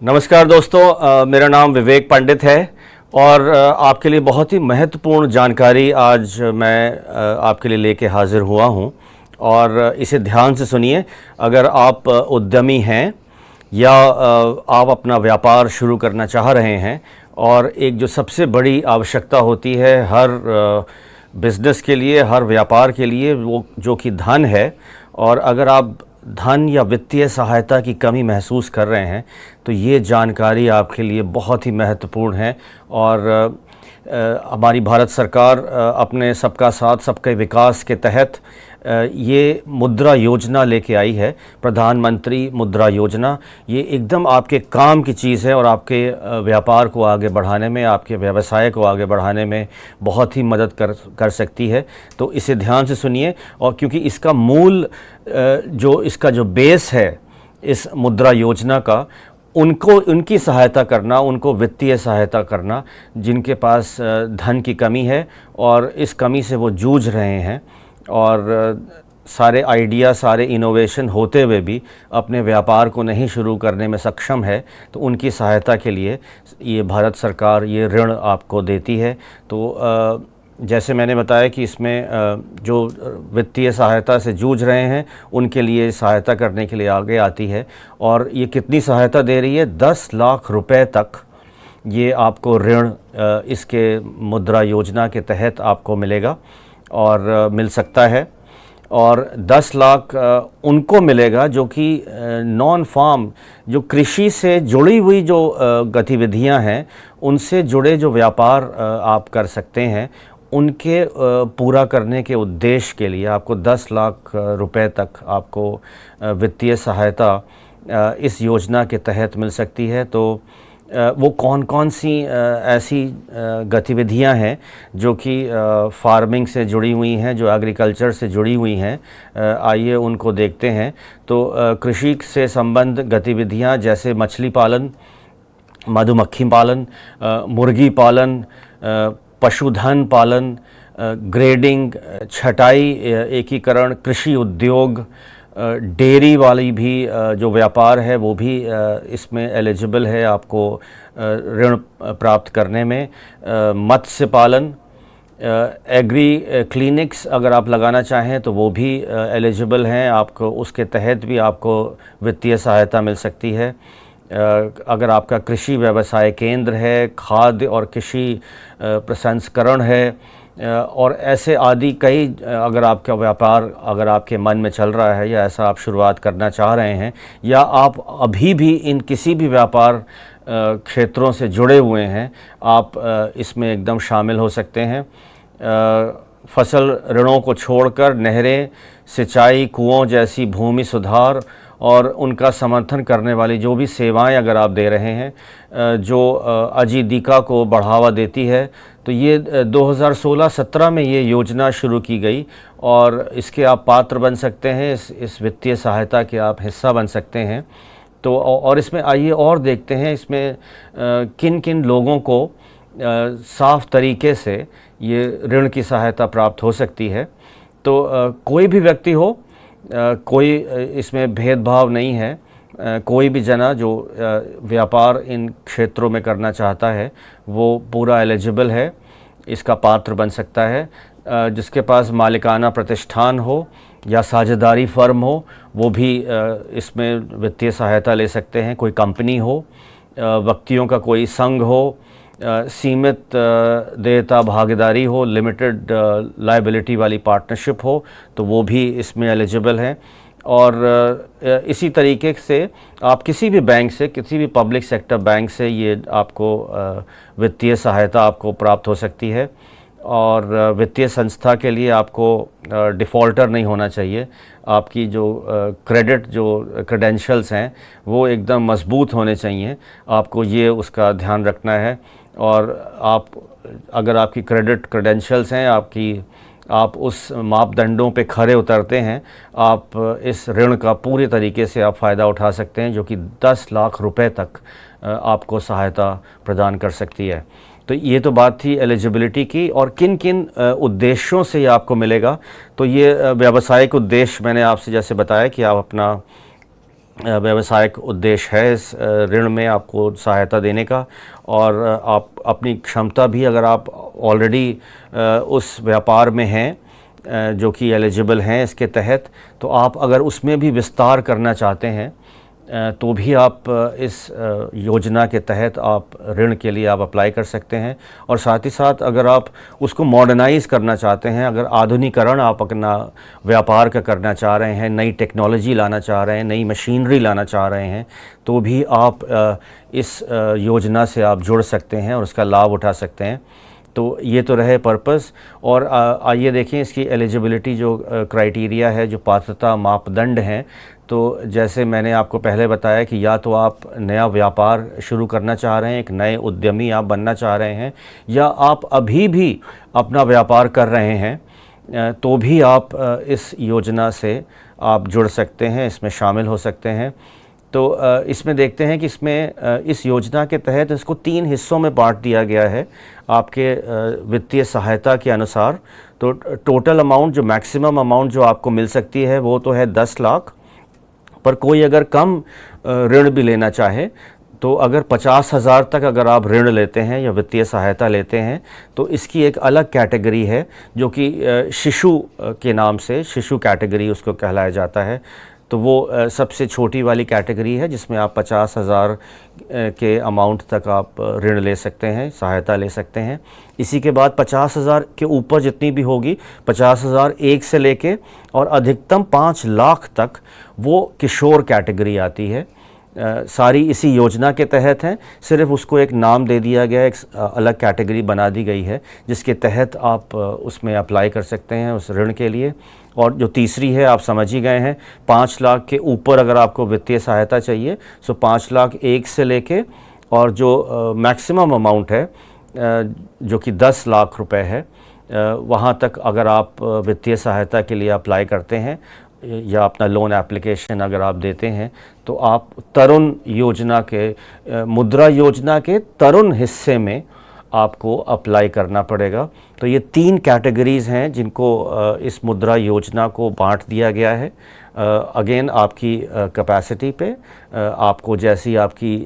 नमस्कार दोस्तों, मेरा नाम विवेक पंडित है और आपके लिए बहुत ही महत्वपूर्ण जानकारी आज मैं आपके लिए लेके हाज़िर हुआ हूं और इसे ध्यान से सुनिए। अगर आप उद्यमी हैं या आप अपना व्यापार शुरू करना चाह रहे हैं और एक जो सबसे बड़ी आवश्यकता होती है हर बिज़नेस के लिए, हर व्यापार के लिए, वो जो कि धन है, और अगर आप धन या वित्तीय सहायता की कमी महसूस कर रहे हैं तो ये जानकारी आपके लिए बहुत ही महत्वपूर्ण है। और हमारी भारत सरकार अपने सबका साथ सबके विकास के तहत ये मुद्रा योजना लेके आई है, प्रधानमंत्री मुद्रा योजना। ये एकदम आपके काम की चीज़ है और आपके व्यापार को आगे बढ़ाने में, आपके व्यवसाय को आगे बढ़ाने में बहुत ही मदद कर सकती है। तो इसे ध्यान से सुनिए। और क्योंकि इसका मूल इसका जो बेस है इस मुद्रा योजना का, उनकी सहायता करना, उनको वित्तीय सहायता करना जिनके पास धन की कमी है और इस कमी से वो जूझ रहे हैं और सारे आइडिया, सारे इनोवेशन होते हुए भी अपने व्यापार को नहीं शुरू करने में सक्षम है, तो उनकी सहायता के लिए ये भारत सरकार ये ऋण आपको देती है। तो जैसे मैंने बताया कि इसमें जो वित्तीय सहायता से जूझ रहे हैं उनके लिए सहायता करने के लिए आगे आती है। और ये कितनी सहायता दे रही है? 10 लाख रुपए तक ये आपको ऋण इसके मुद्रा योजना के तहत आपको मिलेगा और मिल सकता है। और 10 लाख उनको मिलेगा जो कि नॉन फार्म, जो कृषि से जुड़ी हुई जो गतिविधियां हैं, उनसे जुड़े जो व्यापार आप कर सकते हैं, उनके पूरा करने के उद्देश्य के लिए आपको 10 लाख रुपए तक आपको वित्तीय सहायता इस योजना के तहत मिल सकती है। तो वो कौन कौन सी ऐसी गतिविधियां हैं जो कि फार्मिंग से जुड़ी हुई हैं, जो एग्रीकल्चर से जुड़ी हुई हैं, आइए उनको देखते हैं। तो कृषि से संबंध गतिविधियां जैसे मछली पालन, मधुमक्खी पालन, मुर्गी पालन, पशुधन पालन, ग्रेडिंग, छटाई, एकीकरण, कृषि उद्योग, डेयरी वाली भी जो व्यापार है वो भी इसमें एलिजिबल है आपको ऋण प्राप्त करने में। मत्स्य पालन, एग्री क्लिनिक्स अगर आप लगाना चाहें तो वो भी एलिजिबल हैं आपको, उसके तहत भी आपको वित्तीय सहायता मिल सकती है। अगर आपका कृषि व्यवसाय केंद्र है, खाद्य और कृषि प्रसंस्करण है, और ऐसे आदि कई, अगर आपका व्यापार अगर आपके मन में चल रहा है या ऐसा आप शुरुआत करना चाह रहे हैं, या आप अभी भी इन किसी भी व्यापार क्षेत्रों से जुड़े हुए हैं, आप इसमें एकदम शामिल हो सकते हैं। फसल ऋणों को छोड़कर नहरें, सिंचाई, कुओं जैसी भूमि सुधार और उनका समर्थन करने वाली जो भी सेवाएं अगर आप दे रहे हैं, जो आजीविका को बढ़ावा देती है, तो ये 2016-17 में ये योजना शुरू की गई और इसके आप पात्र बन सकते हैं, इस वित्तीय सहायता के आप हिस्सा बन सकते हैं। तो और इसमें आइए और देखते हैं इसमें किन किन लोगों को साफ तरीके से ये ऋण की सहायता प्राप्त हो सकती है। तो कोई भी व्यक्ति हो, कोई इसमें भेदभाव नहीं है, कोई भी जना जो व्यापार इन क्षेत्रों में करना चाहता है वो पूरा एलिजिबल है, इसका पात्र बन सकता है। जिसके पास मालिकाना प्रतिष्ठान हो या साझेदारी फर्म हो वो भी इसमें वित्तीय सहायता ले सकते हैं। कोई कंपनी हो, व्यक्तियों का कोई संघ हो, सीमित देयता भागीदारी हो, लिमिटेड लायबिलिटी वाली पार्टनरशिप हो, तो वो भी इसमें एलिजिबल हैं। और इसी तरीके से आप किसी भी बैंक से, किसी भी पब्लिक सेक्टर बैंक से ये आपको वित्तीय सहायता आपको प्राप्त हो सकती है। और वित्तीय संस्था के लिए आपको डिफ़ॉल्टर नहीं होना चाहिए। आपकी जो क्रेडिट जो क्रेडेंशियल्स हैं वो एकदम मजबूत होने चाहिए, आपको ये उसका ध्यान रखना है। और आप अगर आपकी क्रेडिट क्रेडेंशियल्स हैं, आप उस मापदंडों पे खरे उतरते हैं, आप इस ऋण का पूरी तरीके से आप फ़ायदा उठा सकते हैं, जो कि 10 लाख रुपए तक आपको सहायता प्रदान कर सकती है। तो ये तो बात थी एलिजिबिलिटी की। और किन किन उद्देश्यों से ये आपको मिलेगा, तो ये व्यावसायिक उद्देश्य मैंने आपसे जैसे बताया कि आप अपना व्यावसायिक उद्देश्य है इस ऋण में आपको सहायता देने का। और आप अपनी क्षमता भी, अगर आप ऑलरेडी उस व्यापार में हैं जो कि एलिजिबल हैं इसके तहत, तो आप अगर उसमें भी विस्तार करना चाहते हैं तो भी आप इस योजना के तहत आप ऋण के लिए आप अप्लाई कर सकते हैं। और साथ ही साथ अगर आप उसको मॉडर्नाइज़ करना चाहते हैं, अगर आधुनिकीकरण आप अपना व्यापार का करना चाह रहे हैं, नई टेक्नोलॉजी लाना चाह रहे हैं, नई मशीनरी लाना चाह रहे हैं, तो भी आप इस योजना से आप जुड़ सकते हैं और उसका लाभ उठा सकते हैं। तो ये तो रहे पर्पस। और आइए देखें इसकी एलिजिबिलिटी जो क्राइटेरिया है, जो पात्रता मापदंड हैं। तो जैसे मैंने आपको पहले बताया कि या तो आप नया व्यापार शुरू करना चाह रहे हैं, एक नए उद्यमी आप बनना चाह रहे हैं, या आप अभी भी अपना व्यापार कर रहे हैं, तो भी आप इस योजना से आप जुड़ सकते हैं, इसमें शामिल हो सकते हैं। तो इसमें देखते हैं कि इसमें इस योजना के तहत इसको 3 हिस्सों में बांट दिया गया है आपके वित्तीय सहायता के अनुसार। तो टोटल अमाउंट, जो मैक्सिमम अमाउंट जो आपको मिल सकती है वो तो है 10 लाख, पर कोई अगर कम ऋण भी लेना चाहे तो अगर 50,000 तक अगर आप ऋण लेते हैं या वित्तीय सहायता लेते हैं तो इसकी एक अलग कैटेगरी है जो कि शिशु के नाम से, शिशु कैटेगरी उसको कहलाया जाता है। तो वो सबसे छोटी वाली कैटेगरी है जिसमें आप 50,000 के अमाउंट तक आप ऋण ले सकते हैं, सहायता ले सकते हैं। इसी के बाद 50,000 के ऊपर जितनी भी होगी, 50,000 एक से लेके और अधिकतम 5 लाख तक, वो किशोर कैटेगरी आती है। सारी इसी योजना के तहत हैं, सिर्फ उसको एक नाम दे दिया गया, एक अलग कैटेगरी बना दी गई है जिसके तहत आप उसमें अप्लाई कर सकते हैं उस ऋण के लिए। और जो तीसरी है आप समझ ही गए हैं, 5 लाख के ऊपर अगर आपको वित्तीय सहायता चाहिए सो 5 लाख एक से लेके और जो मैक्सिमम अमाउंट है जो कि 10 लाख रुपए है, वहाँ तक अगर आप वित्तीय सहायता के लिए अप्लाई करते हैं या अपना लोन एप्लीकेशन अगर आप देते हैं तो आप तरुण योजना के, मुद्रा योजना के तरुण हिस्से में आपको अप्लाई करना पड़ेगा। तो ये 3 कैटेगरीज़ हैं जिनको इस मुद्रा योजना को बांट दिया गया है। अगेन आपकी कैपेसिटी पे, आपको जैसी आपकी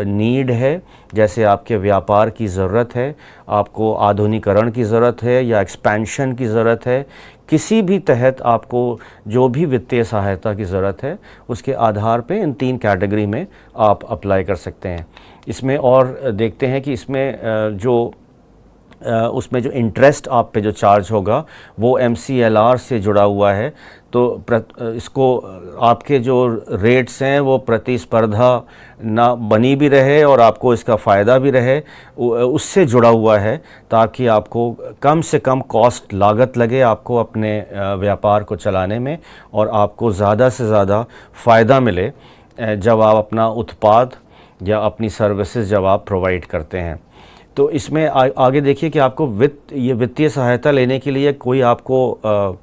नीड है, जैसे आपके व्यापार की ज़रूरत है, आपको आधुनिकीकरण की ज़रूरत है या एक्सपेंशन की ज़रूरत है, किसी भी तहत आपको जो भी वित्तीय सहायता की ज़रूरत है उसके आधार पे इन 3 कैटेगरी में आप अप्लाई कर सकते हैं। इसमें और देखते हैं कि इसमें उसमें जो इंटरेस्ट आप पे जो चार्ज होगा वो MCLR से जुड़ा हुआ है। तो इसको आपके जो रेट्स हैं वो प्रतिस्पर्धा ना बनी भी रहे और आपको इसका फ़ायदा भी रहे, उससे जुड़ा हुआ है, ताकि आपको कम से कम कॉस्ट, लागत लगे आपको अपने व्यापार को चलाने में और आपको ज़्यादा से ज़्यादा फ़ायदा मिले जब आप अपना उत्पाद या अपनी सर्विसेज जब आप प्रोवाइड करते हैं। तो इसमें आगे देखिए कि आपको वित्तीय सहायता लेने के लिए कोई आपको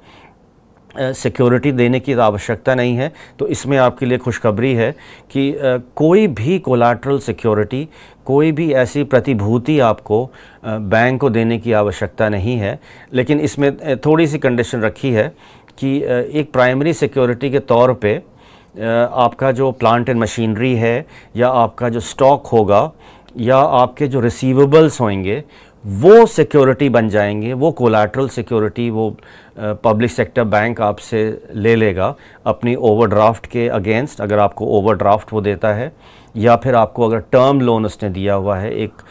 सिक्योरिटी देने की आवश्यकता नहीं है। तो इसमें आपके लिए खुशखबरी है कि कोई भी कोलैटरल सिक्योरिटी, कोई भी ऐसी प्रतिभूति आपको बैंक को देने की आवश्यकता नहीं है। लेकिन इसमें थोड़ी सी कंडीशन रखी है कि एक प्राइमरी सिक्योरिटी के तौर पे आपका जो प्लांट एंड मशीनरी है या आपका जो स्टॉक होगा या आपके जो रिसीवेबल्स होंगे वो सिक्योरिटी बन जाएंगे, वो कोलैटरल सिक्योरिटी वो पब्लिक सेक्टर बैंक आपसे ले लेगा अपनी ओवरड्राफ्ट के अगेंस्ट, अगर आपको ओवरड्राफ्ट वो देता है, या फिर आपको अगर टर्म लोन उसने दिया हुआ है एक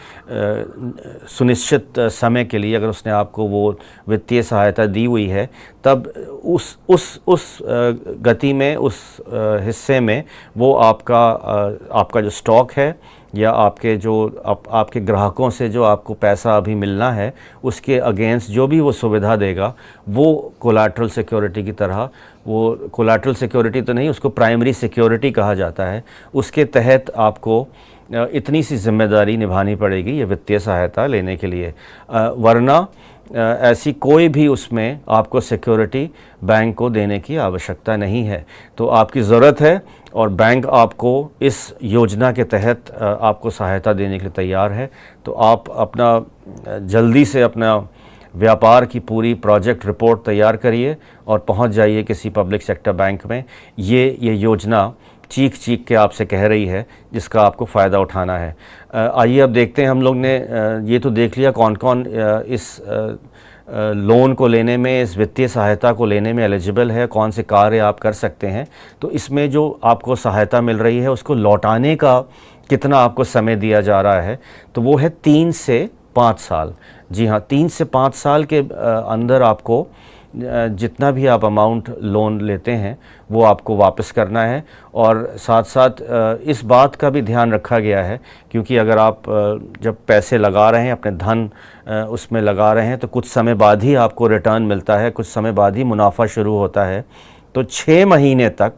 सुनिश्चित समय के लिए, अगर उसने आपको वो वित्तीय सहायता दी हुई है, तब उस गति में, उस हिस्से में वो आपका जो स्टॉक है या आपके जो आपके ग्राहकों से जो आपको पैसा अभी मिलना है उसके अगेंस्ट जो भी वो सुविधा देगा वो कोलैटरल सिक्योरिटी की तरह, वो कोलैटरल सिक्योरिटी तो नहीं, उसको प्राइमरी सिक्योरिटी कहा जाता है, उसके तहत आपको इतनी सी जिम्मेदारी निभानी पड़ेगी ये वित्तीय सहायता लेने के लिए। वरना ऐसी कोई भी उसमें आपको सिक्योरिटी बैंक को देने की आवश्यकता नहीं है। तो आपकी ज़रूरत है और बैंक आपको इस योजना के तहत आपको सहायता देने के लिए तैयार है। तो आप अपना जल्दी से अपना व्यापार की पूरी प्रोजेक्ट रिपोर्ट तैयार करिए और पहुंच जाइए किसी पब्लिक सेक्टर बैंक में। ये योजना चीख चीख के आपसे कह रही है, जिसका आपको फ़ायदा उठाना है। आइए अब देखते हैं, हम लोग ने ये तो देख लिया कौन कौन इस लोन को लेने में, इस वित्तीय सहायता को लेने में एलिजिबल है, कौन से कार्य आप कर सकते हैं। तो इसमें जो आपको सहायता मिल रही है उसको लौटाने का कितना आपको समय दिया जा रहा है, तो वो है 3 से 5 साल। जी हाँ, 3 से 5 साल के अंदर आपको जितना भी आप अमाउंट लोन लेते हैं वो आपको वापस करना है। और साथ साथ इस बात का भी ध्यान रखा गया है, क्योंकि अगर आप जब पैसे लगा रहे हैं, अपने धन उसमें लगा रहे हैं, तो कुछ समय बाद ही आपको रिटर्न मिलता है, कुछ समय बाद ही मुनाफा शुरू होता है। तो 6 महीने तक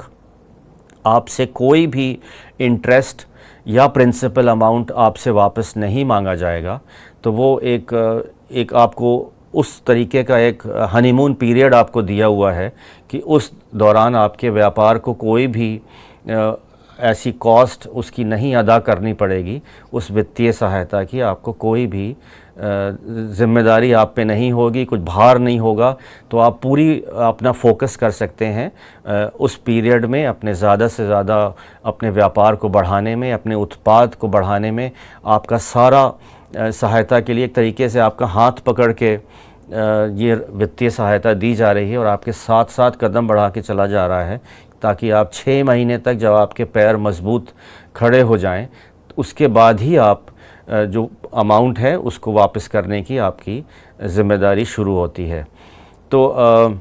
आपसे कोई भी इंटरेस्ट या प्रिंसिपल अमाउंट आपसे वापस नहीं मांगा जाएगा। तो वो एक आपको उस तरीके का एक हनीमून पीरियड आपको दिया हुआ है कि उस दौरान आपके व्यापार को कोई भी ऐसी कॉस्ट उसकी नहीं अदा करनी पड़ेगी, उस वित्तीय सहायता की आपको कोई भी ज़िम्मेदारी आप पे नहीं होगी, कुछ भार नहीं होगा। तो आप पूरी अपना फोकस कर सकते हैं उस पीरियड में अपने ज़्यादा से ज़्यादा अपने व्यापार को बढ़ाने में, अपने उत्पाद को बढ़ाने में। आपका सारा सहायता के लिए एक तरीके से आपका हाथ पकड़ के ये वित्तीय सहायता दी जा रही है और आपके साथ साथ कदम बढ़ा के चला जा रहा है, ताकि आप 6 महीने तक जब आपके पैर मजबूत खड़े हो जाएं, उसके बाद ही आप जो अमाउंट है उसको वापस करने की आपकी ज़िम्मेदारी शुरू होती है। तो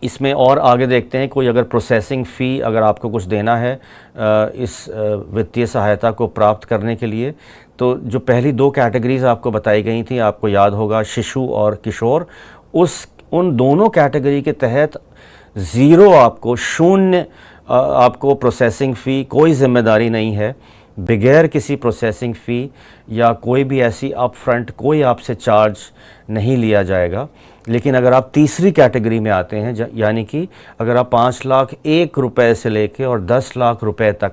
इसमें और आगे देखते हैं, कोई अगर प्रोसेसिंग फ़ी अगर आपको कुछ देना है इस वित्तीय सहायता को प्राप्त करने के लिए, तो जो पहली 2 कैटेगरीज़ आपको बताई गई थी, आपको याद होगा, शिशु और किशोर, उन दोनों कैटेगरी के तहत ज़ीरो आपको, शून्य आपको प्रोसेसिंग फ़ी, कोई ज़िम्मेदारी नहीं है। बगैर किसी प्रोसेसिंग फ़ी या कोई भी ऐसी अपफ्रंट कोई आपसे चार्ज नहीं लिया जाएगा। लेकिन अगर आप तीसरी कैटेगरी में आते हैं, यानी कि अगर आप 5 लाख 1 रुपए से लेके और 10 लाख रुपए तक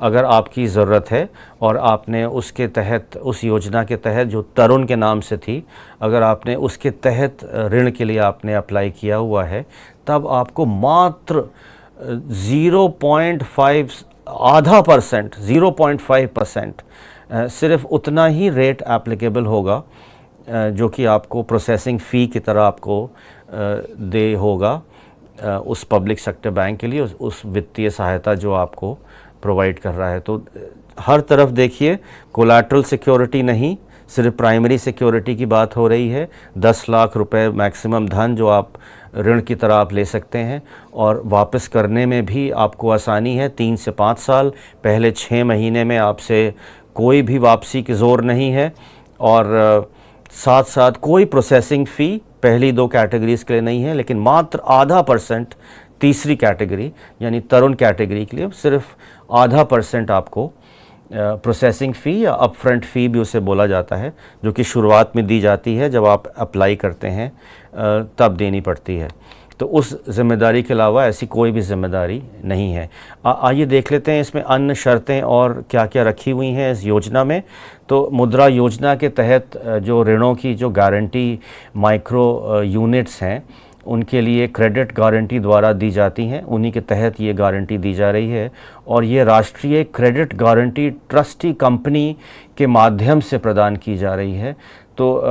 अगर आपकी ज़रूरत है और आपने उसके तहत, उस योजना के तहत जो तरुण के नाम से थी, अगर आपने उसके तहत ऋण के लिए आपने अप्लाई किया हुआ है, तब आपको मात्र 0.5% सिर्फ उतना ही रेट एप्लीकेबल होगा जो कि आपको प्रोसेसिंग फ़ी की तरह आपको दे होगा उस पब्लिक सेक्टर बैंक के लिए, उस वित्तीय सहायता जो आपको प्रोवाइड कर रहा है। तो हर तरफ देखिए, कोलैटरल सिक्योरिटी नहीं, सिर्फ प्राइमरी सिक्योरिटी की बात हो रही है। 10 लाख रुपए मैक्सिमम धन जो आप ऋण की तरह आप ले सकते हैं, और वापस करने में भी आपको आसानी है। 3 से 5 साल, पहले 6 महीने में आपसे कोई भी वापसी की ज़ोर नहीं है, और साथ साथ कोई प्रोसेसिंग फ़ी पहली 2 कैटेगरीज़ के लिए नहीं है, लेकिन मात्र 0.5% तीसरी कैटेगरी यानी तरुण कैटेगरी के लिए सिर्फ 0.5% आपको प्रोसेसिंग फ़ी या अपफ्रंट फ़ी भी उसे बोला जाता है, जो कि शुरुआत में दी जाती है जब आप अप्लाई करते हैं, तब देनी पड़ती है। तो उस ज़िम्मेदारी के अलावा ऐसी कोई भी ज़िम्मेदारी नहीं है। आइए देख लेते हैं इसमें अन्य शर्तें और क्या क्या रखी हुई हैं इस योजना में। तो मुद्रा योजना के तहत जो ऋणों की जो गारंटी माइक्रो यूनिट्स हैं, उनके लिए क्रेडिट गारंटी द्वारा दी जाती हैं, उन्हीं के तहत ये गारंटी दी जा रही है। और ये राष्ट्रीय क्रेडिट गारंटी ट्रस्टी कंपनी के माध्यम से प्रदान की जा रही है। तो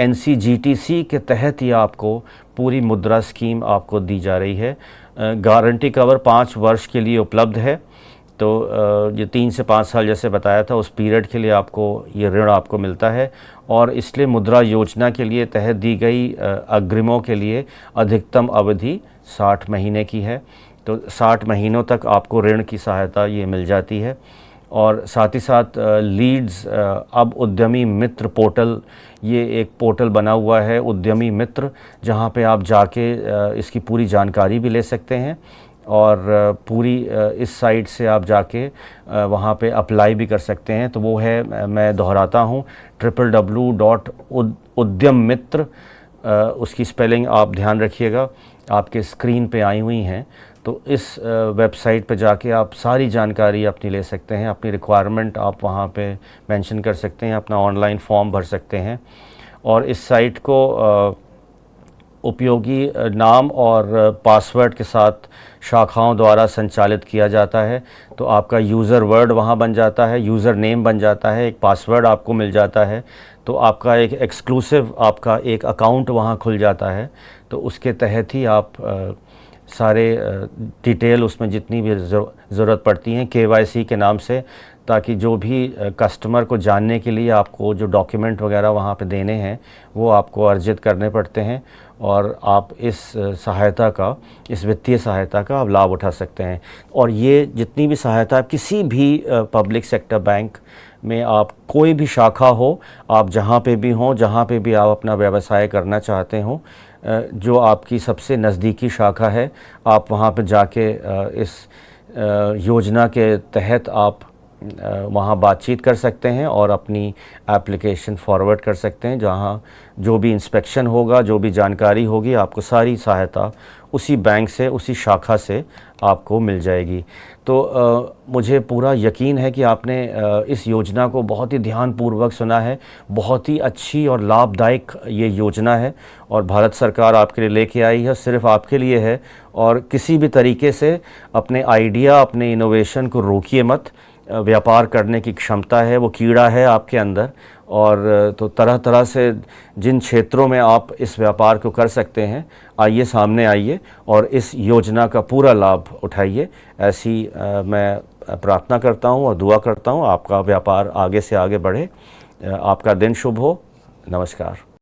NCGTC के तहत ये आपको पूरी मुद्रा स्कीम आपको दी जा रही है। गारंटी कवर 5 वर्ष के लिए उपलब्ध है। तो ये 3 से 5 साल जैसे बताया था, उस पीरियड के लिए आपको ये ऋण आपको मिलता है। और इसलिए मुद्रा योजना के लिए तहत दी गई अग्रिमों के लिए अधिकतम अवधि 60 महीने की है। तो 60 महीनों तक आपको ऋण की सहायता ये मिल जाती है। और साथ ही साथ लीड्स अब उद्यमी मित्र पोर्टल, ये एक पोर्टल बना हुआ है उद्यमी मित्र, जहाँ पे आप जाके इसकी पूरी जानकारी भी ले सकते हैं, और पूरी इस साइट से आप जाके वहाँ पे अप्लाई भी कर सकते हैं। तो वो है, मैं दोहराता हूँ, www.udyammitr, उसकी स्पेलिंग आप ध्यान रखिएगा, आपके स्क्रीन पे आई हुई हैं। तो इस वेबसाइट पे जाके आप सारी जानकारी अपनी ले सकते हैं, अपनी रिक्वायरमेंट आप वहाँ पे मेंशन कर सकते हैं, अपना ऑनलाइन फॉर्म भर सकते हैं। और इस साइट को उपयोगी नाम और पासवर्ड के साथ शाखाओं द्वारा संचालित किया जाता है। तो आपका यूज़र वर्ड वहाँ बन जाता है, यूज़र नेम बन जाता है, एक पासवर्ड आपको मिल जाता है। तो आपका एक एक्सक्लूसिव आपका एक अकाउंट वहाँ खुल जाता है। तो उसके तहत ही आप सारे डिटेल उसमें जितनी भी ज़रूरत पड़ती हैं केवाईसी के नाम से, ताकि जो भी कस्टमर को जानने के लिए आपको जो डॉक्यूमेंट वगैरह वहाँ पे देने हैं वो आपको अर्जित करने पड़ते हैं, और आप इस सहायता का, इस वित्तीय सहायता का आप लाभ उठा सकते हैं। और ये जितनी भी सहायता किसी भी पब्लिक सेक्टर बैंक में, आप कोई भी शाखा हो, आप जहाँ पे भी हों, जहाँ पे भी आप अपना व्यवसाय करना चाहते हों, जो आपकी सबसे नज़दीकी शाखा है, आप वहाँ पे जाके इस योजना के तहत आप वहाँ बातचीत कर सकते हैं और अपनी एप्लीकेशन फॉरवर्ड कर सकते हैं। जहाँ जो भी इंस्पेक्शन होगा, जो भी जानकारी होगी, आपको सारी सहायता उसी बैंक से, उसी शाखा से आपको मिल जाएगी। तो मुझे पूरा यकीन है कि आपने इस योजना को बहुत ही ध्यानपूर्वक सुना है। बहुत ही अच्छी और लाभदायक ये योजना है और भारत सरकार आपके लिए लेके आई है, सिर्फ आपके लिए है। और किसी भी तरीके से अपने आइडिया, अपने इनोवेशन को रोकिए मत। व्यापार करने की क्षमता है, वो कीड़ा है आपके अंदर, और तो तरह तरह से जिन क्षेत्रों में आप इस व्यापार को कर सकते हैं, आइए सामने आइए और इस योजना का पूरा लाभ उठाइए। ऐसी मैं प्रार्थना करता हूँ और दुआ करता हूँ आपका व्यापार आगे से आगे बढ़े। आपका दिन शुभ हो। नमस्कार।